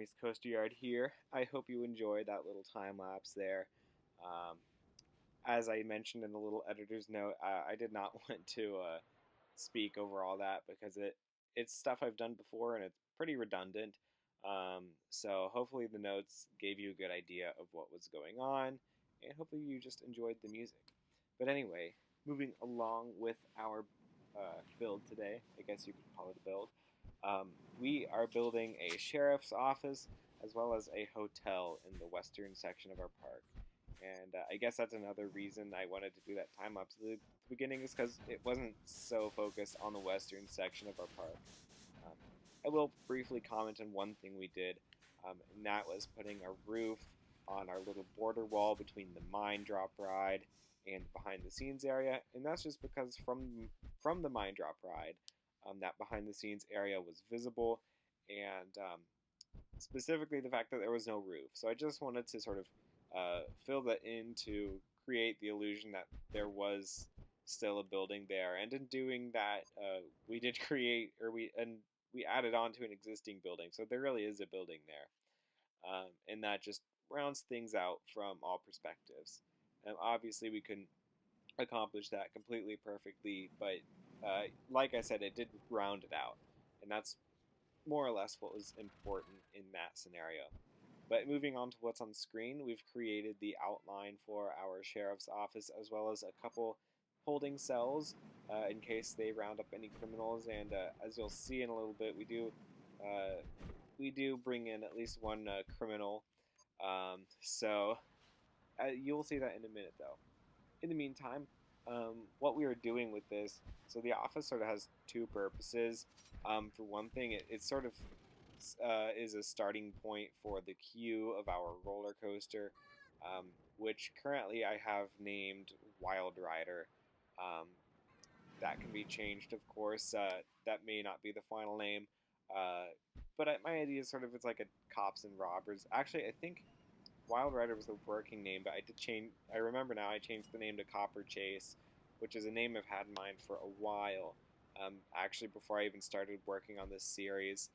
Jeremy's Coaster Yard here. I hope you enjoyed that little time lapse there. Um, as I mentioned in the little editor's note, I did not want to speak over all that because it's stuff I've done before and it's pretty redundant. So hopefully the notes gave you a good idea of what was going on, and hopefully you just enjoyed the music. But anyway, moving along with our build today, I guess you could call it a build. Um, we are building a sheriff's office as well as a hotel in the western section of our park. And I guess that's another reason I wanted to do that time lapse at the beginning, is because it wasn't so focused on the western section of our park. Um, I will briefly comment on one thing we did, and that was putting a roof on our little border wall between the mine drop ride and behind the scenes area. And that's just because from the mine drop ride, that behind the scenes area was visible, and specifically the fact that there was no roof. So I just wanted to sort of fill that in to create the illusion that there was still a building there. And in doing that, we did create, or we added on to an existing building. So there really is a building there, and that just rounds things out from all perspectives. Obviously, we couldn't accomplish that completely perfectly, but like I said, it did round it out, and that's more or less what was important in that scenario. But moving on to what's on screen, we've created the outline for our sheriff's office as well as a couple holding cells in case they round up any criminals. And as you'll see in a little bit, we do bring in at least one criminal. So you'll see that in a minute, though. In the meantime, what we are doing with this, so the office sort of has two purposes. For one thing, it sort of is a starting point for the queue of our roller coaster, which currently I have named Wild Rider. Um, that can be changed, of course. That may not be the final name, uh, but my idea is sort of it's like a cops and robbers. Actually, I think Wild Rider was the working name, but I did change. I remember now. I changed the name to Copper Chase, which is a name I've had in mind for a while. Actually, before I even started working on this series,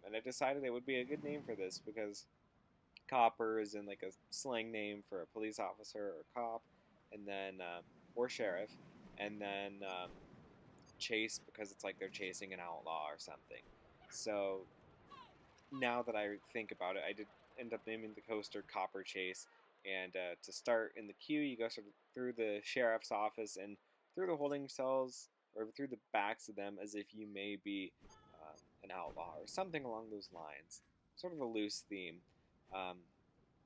and I decided it would be a good name for this because Copper is in like a slang name for a police officer or cop, and then or sheriff, and then Chase because it's like they're chasing an outlaw or something. So now that I think about it, I did end up naming the coaster Copper Chase. And to start in the queue, you go sort of through the sheriff's office and through the holding cells, or through the backs of them, as if you may be an outlaw or something along those lines. Sort of a loose theme. Um,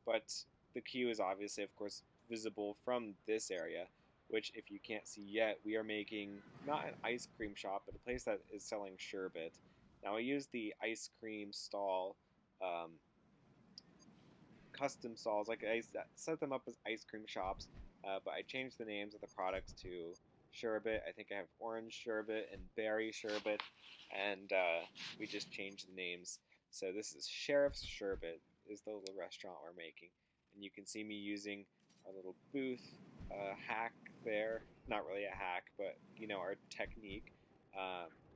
but the queue is obviously, of course, visible from this area, which, if you can't see yet, we are making not an ice cream shop, but a place that is selling sherbet. Now, I use the ice cream stall, um, custom stalls, like I set them up as ice cream shops, but I changed the names of the products to sherbet. I think I have orange sherbet and berry sherbet, and we just changed the names. So this is Sheriff's Sherbet, is the little restaurant we're making, and you can see me using our little booth hack there. Not really a hack, but our technique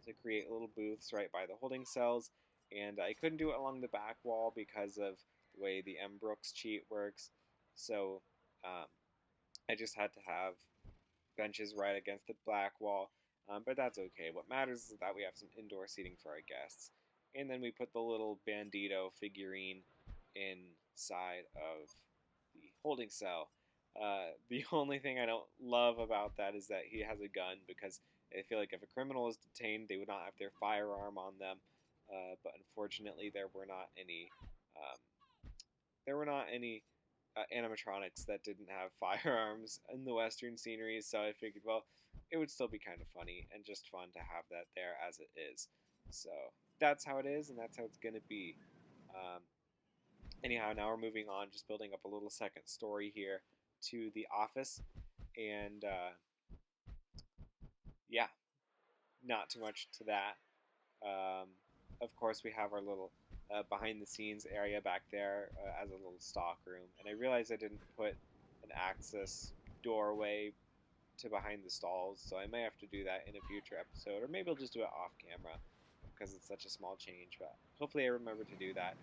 to create little booths right by the holding cells. And I couldn't do it along the back wall because of the way the M. Brooks cheat works. So um, I just had to have benches right against the black wall. But that's okay. What matters is that we have some indoor seating for our guests. And then we put the little Bandito figurine inside of the holding cell. The only thing I don't love about that is that he has a gun, because I feel like if a criminal is detained, they would not have their firearm on them. But unfortunately, um, there were not any animatronics that didn't have firearms in the Western scenery. So I figured, well, it would still be kind of funny and just fun to have that there as it is. So that's how it is, and that's how it's gonna be. Um, Anyhow, now we're moving on, just building up a little second story here to the office, and yeah, not too much to that. Um, of course, we have our little behind the scenes area back there as a little stock room. And I realized I didn't put an access doorway to behind the stalls, so I may have to do that in a future episode, or maybe I'll just do it off camera because it's such a small change. But hopefully, I remember to do that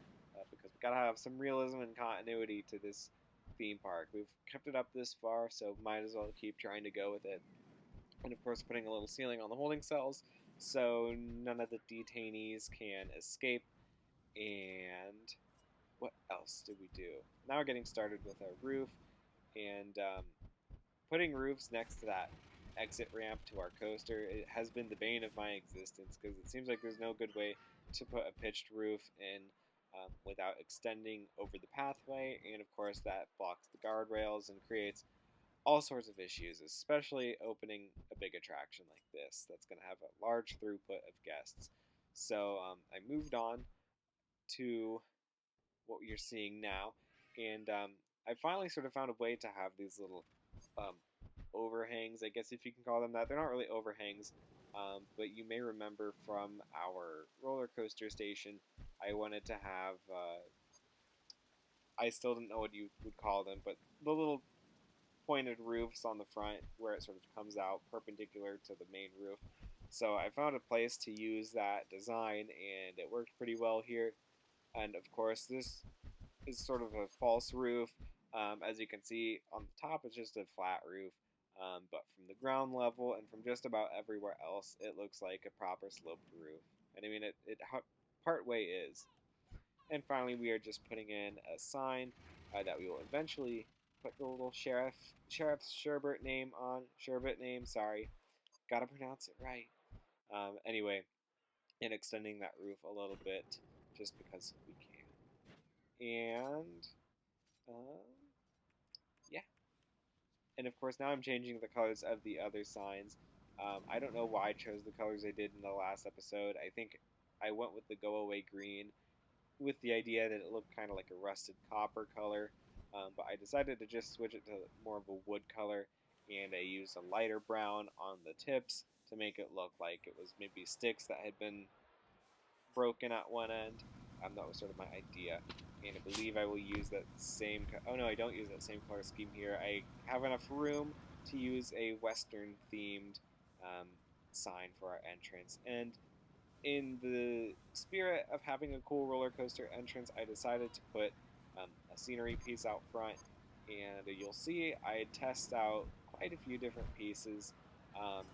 because we gotta have some realism and continuity to this theme park. We've kept it up this far, so might as well keep trying to go with it. And of course, putting a little ceiling on the holding cells so none of the detainees can escape. And what else did we do? Now we're getting started with our roof and putting roofs next to that exit ramp to our coaster. It has been the bane of my existence because it seems like there's no good way to put a pitched roof in without extending over the pathway, and of course that blocks the guardrails and creates all sorts of issues, especially opening a big attraction like this that's going to have a large throughput of guests. So I moved on to what you're seeing now, and I finally sort of found a way to have these little um, overhangs, I guess if you can call them that. They're not really overhangs, but you may remember from our roller coaster station, I wanted to have, I still didn't know what you would call them, but the little pointed roofs on the front where it sort of comes out perpendicular to the main roof. So I found a place to use that design, and it worked pretty well here. And of course, this is sort of a false roof. As you can see on the top, it's just a flat roof. But from the ground level and from just about everywhere else, it looks like a proper sloped roof. And I mean, it part way is. And finally, we are just putting in a sign that we will eventually put the little sheriff's sherbet name on. Sherbet name, sorry. Gotta pronounce it right. Anyway, and extending that roof a little bit just because we can. And yeah. And of course, now I'm changing the colors of the other signs. I don't know why I chose the colors I did in the last episode. I think I went with the go away green with the idea that it looked kind of like a rusted copper color. But I decided to just switch it to more of a wood color, and I used a lighter brown on the tips to make it look like it was maybe sticks that had been broken at one end. That was sort of my idea, and I believe I will use that same. Oh no, I don't use that same color scheme here. I have enough room to use a Western themed sign for our entrance, and in the spirit of having a cool roller coaster entrance, I decided to put a scenery piece out front, and you'll see I test out quite a few different pieces. Um,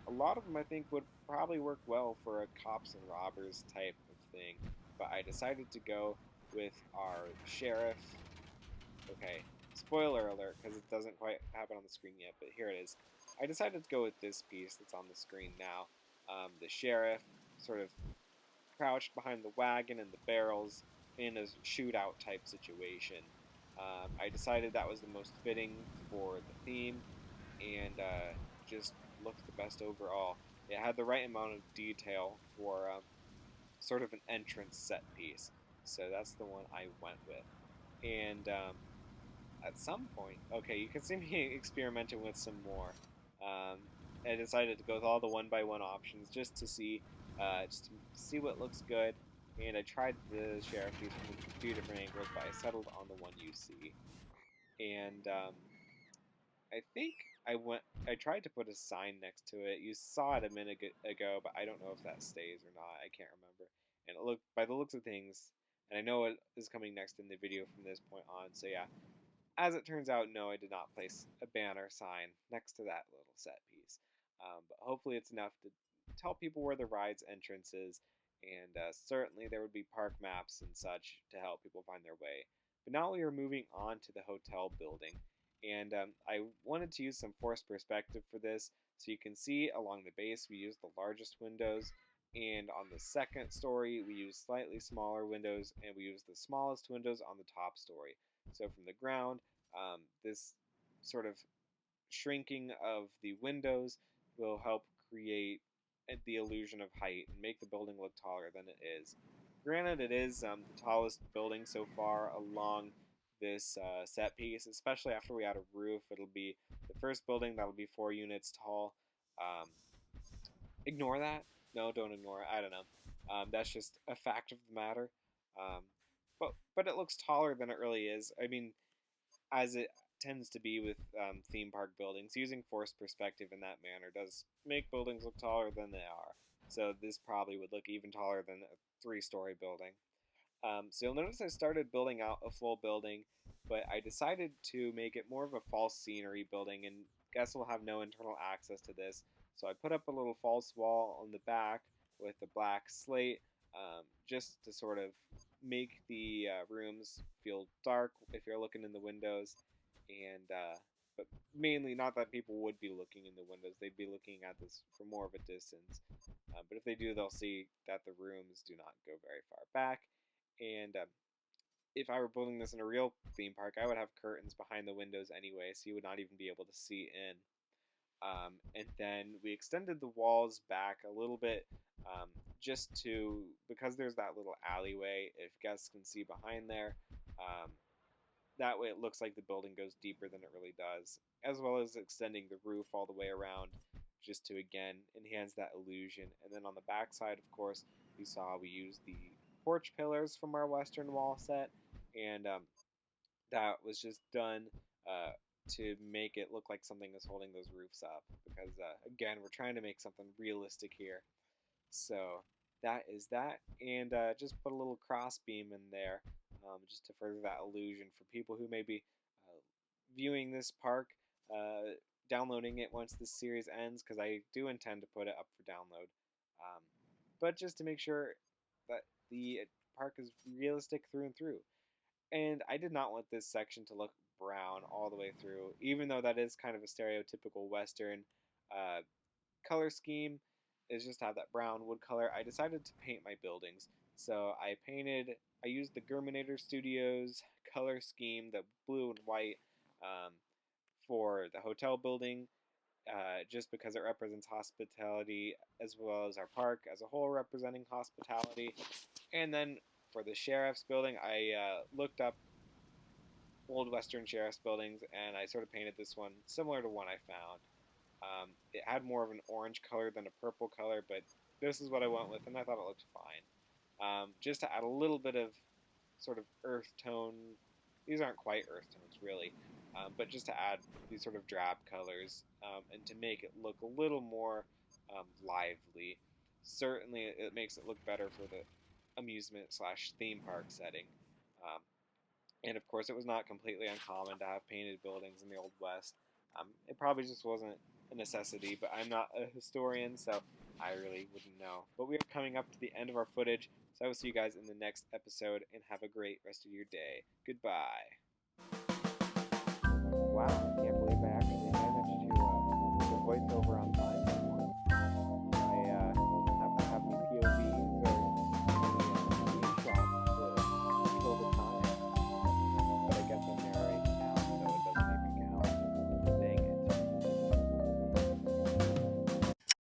a lot of them I think would probably work well for a cops and robbers type of thing, but I decided to go with our sheriff. Okay, spoiler alert, because it doesn't quite happen on the screen yet, but here it is. I decided to go with this piece that's on the screen now. The sheriff sort of crouched behind the wagon and the barrels in a shootout type situation. I decided that was the most fitting for the theme, and just looked the best overall. It had the right amount of detail for sort of an entrance set piece, so that's the one I went with. And at some point, okay, you can see me experimenting with some more. Um, I decided to go with all the one by one options just to see what looks good. And I tried the sheriff piece from a few different angles, but I settled on the one you see. And I think I tried to put a sign next to it. You saw it a minute ago, but I don't know if that stays or not. I can't remember. And it looked by the looks of things, and I know it is coming next in the video from this point on. So yeah, as it turns out, no, I did not place a banner sign next to that little set piece. But hopefully it's enough to tell people where the ride's entrance is, and certainly there would be park maps and such to help people find their way. But now we are moving on to the hotel building, and I wanted to use some forced perspective for this, so you can see along the base we use the largest windows, and on the second story we use slightly smaller windows, and we use the smallest windows on the top story. So from the ground, this sort of shrinking of the windows will help create the illusion of height and make the building look taller than it is. Granted, it is the tallest building so far along this set piece, especially after we add a roof. It'll be the first building that'll be 4 units tall. Um, Ignore that. No, don't ignore it. I don't know. That's just a fact of the matter. Um, but it looks taller than it really is. I mean, as it tends to be with theme park buildings, using forced perspective in that manner does make buildings look taller than they are. So this probably would look even taller than a 3-story building. So you'll notice I started building out a full building, but I decided to make it more of a false scenery building, and guests will have no internal access to this. So I put up a little false wall on the back with a black slate, just to sort of make the rooms feel dark if you're looking in the windows, and but mainly not that people would be looking in the windows; they'd be looking at this from more of a distance. But if they do, they'll see that the rooms do not go very far back. And if I were building this in a real theme park, I would have curtains behind the windows anyway, so you would not even be able to see in. And then we extended the walls back a little bit, just to, because there's that little alleyway, if guests can see behind there, um, that way it looks like the building goes deeper than it really does, as well as extending the roof all the way around, just to again enhance that illusion. And then on the back side, of course, you saw we used the porch pillars from our western wall set, and that was just done to make it look like something is holding those roofs up. Because again, we're trying to make something realistic here. So that is that, and just put a little cross beam in there, just to further that illusion for people who may be uh, viewing this park, downloading it once this series ends, because I do intend to put it up for download. Um, but just to make sure that the park is realistic through and through. And I did not want this section to look brown all the way through, even though that is kind of a stereotypical Western uh, color scheme, is just to have that brown wood color. I decided to paint my buildings. So I used the Germanator Studios color scheme, the blue and white, um, for the hotel building, just because it represents hospitality, as well as our park as a whole representing hospitality. And then for the sheriff's building, I looked up old Western sheriff's buildings, and I sort of painted this one similar to one I found. It had more of an orange color than a purple color, but this is what I went with, and I thought it looked fine. Just to add a little bit of sort of earth tone. These aren't quite earth tones, really, but just to add these sort of drab colors, and to make it look a little more lively. Certainly, it makes it look better for the amusement slash theme park setting. Um, and of course, it was not completely uncommon to have painted buildings in the Old West. It probably just wasn't a necessity, but I'm not a historian, so I really wouldn't know. But we are coming up to the end of our footage, so I will see you guys in the next episode, and have a great rest of your day. Goodbye. Wow,